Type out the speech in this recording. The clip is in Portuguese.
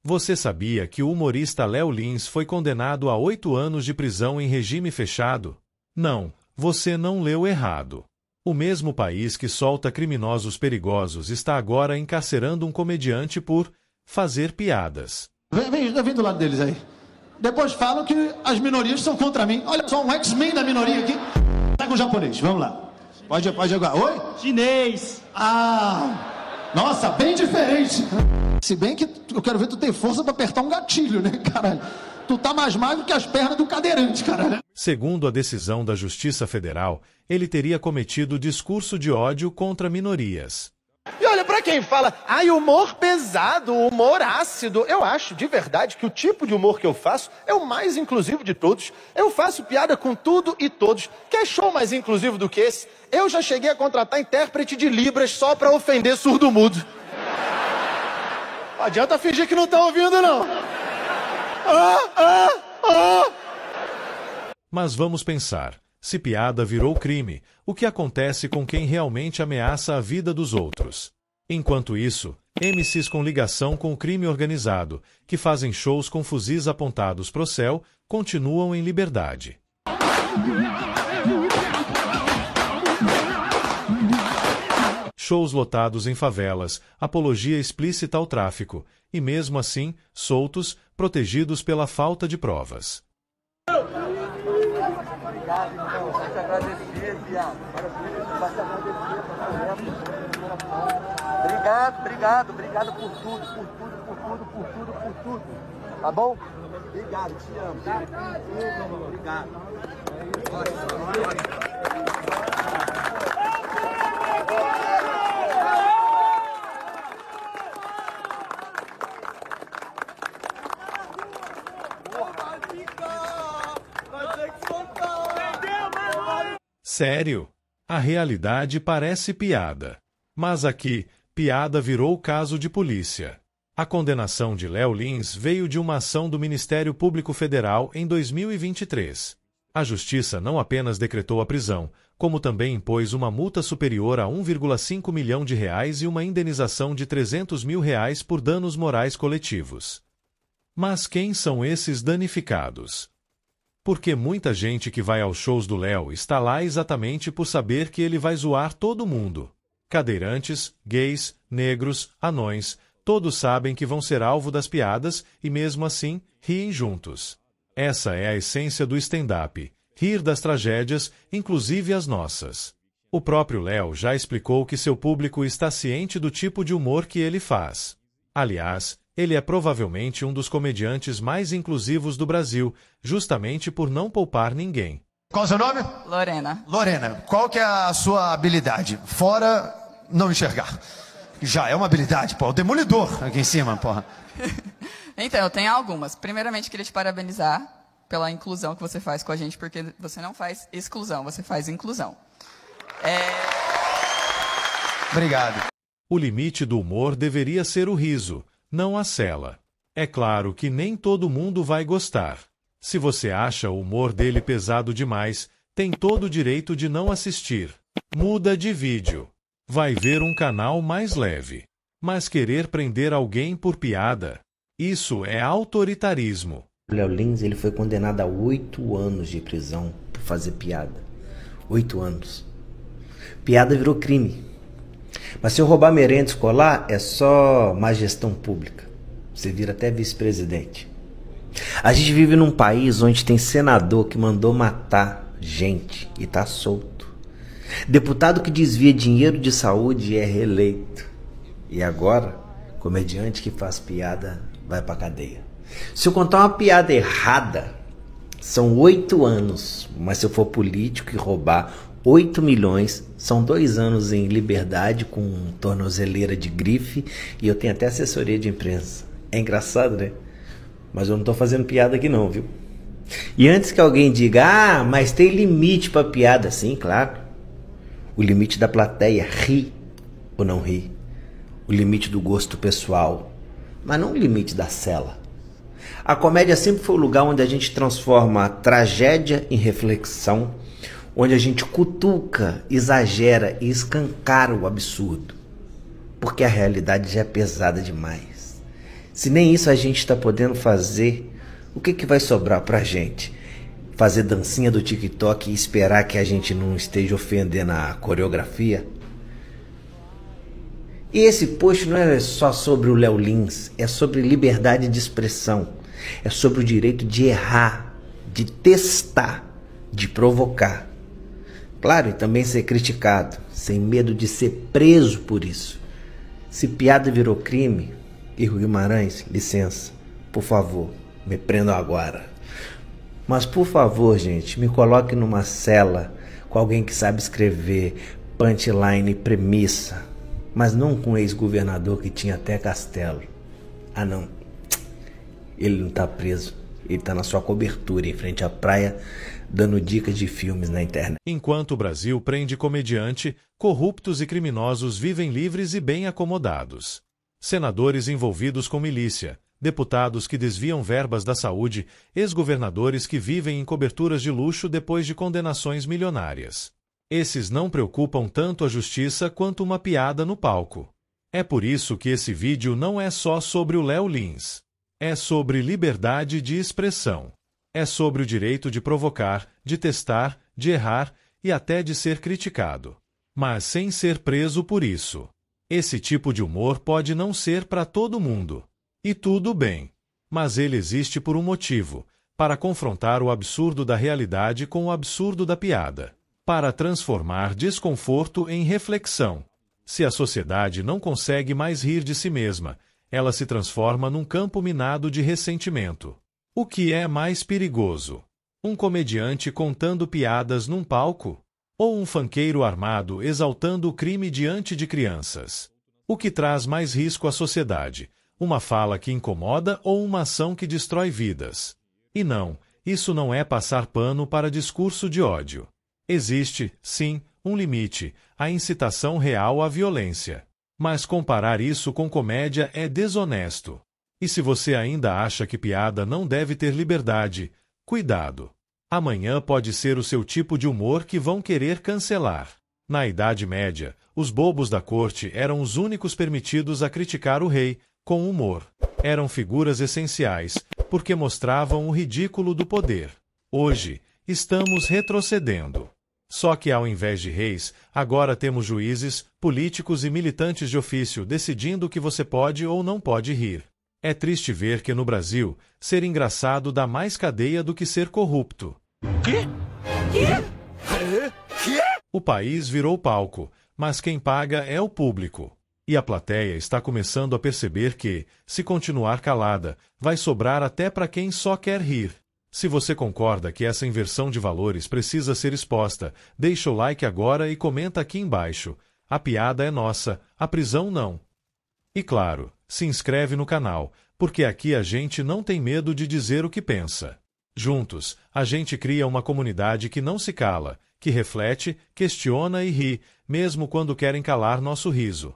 Você sabia que o humorista Léo Lins foi condenado a 8 anos de prisão em regime fechado? Não, você não leu errado. O mesmo país que solta criminosos perigosos está agora encarcerando um comediante por fazer piadas. Vem do lado deles aí. Depois falam que as minorias são contra mim. Olha só, um X-Men da minoria aqui. Tá com o japonês, vamos lá. Pode jogar. Oi? Chinês. Ah, nossa, bem diferente. Se bem que eu quero ver tu ter força pra apertar um gatilho, né, caralho? Tu tá mais magro que as pernas do cadeirante, caralho. Segundo a decisão da Justiça Federal, ele teria cometido discurso de ódio contra minorias. E olha, pra quem fala, humor pesado, humor ácido, eu acho de verdade que o tipo de humor que eu faço é o mais inclusivo de todos. Eu faço piada com tudo e todos. Quer show mais inclusivo do que esse? Eu já cheguei a contratar intérprete de Libras só pra ofender surdo-mudo. Não adianta fingir que não tá ouvindo, não. Mas vamos pensar, se piada virou crime, o que acontece com quem realmente ameaça a vida dos outros? Enquanto isso, MCs com ligação com o crime organizado, que fazem shows com fuzis apontados pro céu, continuam em liberdade. Shows lotados em favelas, apologia explícita ao tráfico, e mesmo assim, soltos, protegidos pela falta de provas. Obrigado, irmão. Vou te agradecer, viado. Vai te agradecer, obrigado por tudo. Tá bom? Obrigado, te amo. Obrigado. Sério? A realidade parece piada. Mas aqui, piada virou caso de polícia. A condenação de Léo Lins veio de uma ação do Ministério Público Federal em 2023. A Justiça não apenas decretou a prisão, como também impôs uma multa superior a 1,5 milhão de reais e uma indenização de 300 mil reais por danos morais coletivos. Mas quem são esses danificados? Porque muita gente que vai aos shows do Léo está lá exatamente por saber que ele vai zoar todo mundo. Cadeirantes, gays, negros, anões, todos sabem que vão ser alvo das piadas e mesmo assim riem juntos. Essa é a essência do stand-up, rir das tragédias, inclusive as nossas. O próprio Léo já explicou que seu público está ciente do tipo de humor que ele faz. Aliás, ele é provavelmente um dos comediantes mais inclusivos do Brasil, justamente por não poupar ninguém. Qual é o seu nome? Lorena. Lorena, qual que é a sua habilidade? Fora não enxergar. Já é uma habilidade, pô. O demolidor aqui em cima, porra. Então, eu tenho algumas. Primeiramente, queria te parabenizar pela inclusão que você faz com a gente, porque você não faz exclusão, você faz inclusão. Obrigado. O limite do humor deveria ser o riso, não a cela. É claro que nem todo mundo vai gostar. Se você acha o humor dele pesado demais, tem todo o direito de não assistir. Muda de vídeo. Vai ver um canal mais leve. Mas querer prender alguém por piada, isso é autoritarismo. O Léo Lins, ele foi condenado a 8 anos de prisão por fazer piada. 8 anos. Piada virou crime. Mas se eu roubar merenda escolar, é só má gestão pública. Você vira até vice-presidente. A gente vive num país onde tem senador que mandou matar gente e tá solto. Deputado que desvia dinheiro de saúde é reeleito. E agora, comediante que faz piada vai pra cadeia. Se eu contar uma piada errada, são 8 anos. Mas se eu for político e roubar 8 milhões, são 2 anos em liberdade com tornozeleira de grife e eu tenho até assessoria de imprensa. É engraçado, né? Mas eu não tô fazendo piada aqui não, viu? E antes que alguém diga, mas tem limite pra piada. Sim, claro. O limite da plateia, ri ou não ri. O limite do gosto pessoal, mas não o limite da cela. A comédia sempre foi o lugar onde a gente transforma a tragédia em reflexão, onde a gente cutuca, exagera e escancara o absurdo. Porque a realidade já é pesada demais. Se nem isso a gente está podendo fazer, o que vai sobrar pra gente? Fazer dancinha do TikTok e esperar que a gente não esteja ofendendo a coreografia? E esse post não é só sobre o Léo Lins, é sobre liberdade de expressão, é sobre o direito de errar, de testar, de provocar. Claro, e também ser criticado, sem medo de ser preso por isso. Se piada virou crime, Igor Guimarães, licença, por favor, me prendam agora. Mas por favor, gente, me coloque numa cela com alguém que sabe escrever punchline e premissa, mas não com um ex-governador que tinha até castelo. Ah não, ele não tá preso, ele tá na sua cobertura em frente à praia, dando dicas de filmes na internet. Enquanto o Brasil prende comediante, corruptos e criminosos vivem livres e bem acomodados. Senadores envolvidos com milícia, deputados que desviam verbas da saúde, ex-governadores que vivem em coberturas de luxo depois de condenações milionárias. Esses não preocupam tanto a justiça quanto uma piada no palco. É por isso que esse vídeo não é só sobre o Léo Lins. É sobre liberdade de expressão. É sobre o direito de provocar, de testar, de errar e até de ser criticado. Mas sem ser preso por isso. Esse tipo de humor pode não ser para todo mundo. E tudo bem. Mas ele existe por um motivo, para confrontar o absurdo da realidade com o absurdo da piada. Para transformar desconforto em reflexão. Se a sociedade não consegue mais rir de si mesma, ela se transforma num campo minado de ressentimento. O que é mais perigoso? Um comediante contando piadas num palco? Ou um funkeiro armado exaltando o crime diante de crianças? O que traz mais risco à sociedade? Uma fala que incomoda ou uma ação que destrói vidas? E não, isso não é passar pano para discurso de ódio. Existe, sim, um limite, a incitação real à violência. Mas comparar isso com comédia é desonesto. E se você ainda acha que piada não deve ter liberdade, cuidado. Amanhã pode ser o seu tipo de humor que vão querer cancelar. Na Idade Média, os bobos da corte eram os únicos permitidos a criticar o rei, com humor. Eram figuras essenciais, porque mostravam o ridículo do poder. Hoje, estamos retrocedendo. Só que ao invés de reis, agora temos juízes, políticos e militantes de ofício decidindo o que você pode ou não pode rir. É triste ver que no Brasil, ser engraçado dá mais cadeia do que ser corrupto. Quê? O país virou palco, mas quem paga é o público. E a plateia está começando a perceber que, se continuar calada, vai sobrar até para quem só quer rir. Se você concorda que essa inversão de valores precisa ser exposta, deixa o like agora e comenta aqui embaixo. A piada é nossa, a prisão não. E claro, se inscreve no canal, porque aqui a gente não tem medo de dizer o que pensa. Juntos, a gente cria uma comunidade que não se cala, que reflete, questiona e ri, mesmo quando querem calar nosso riso.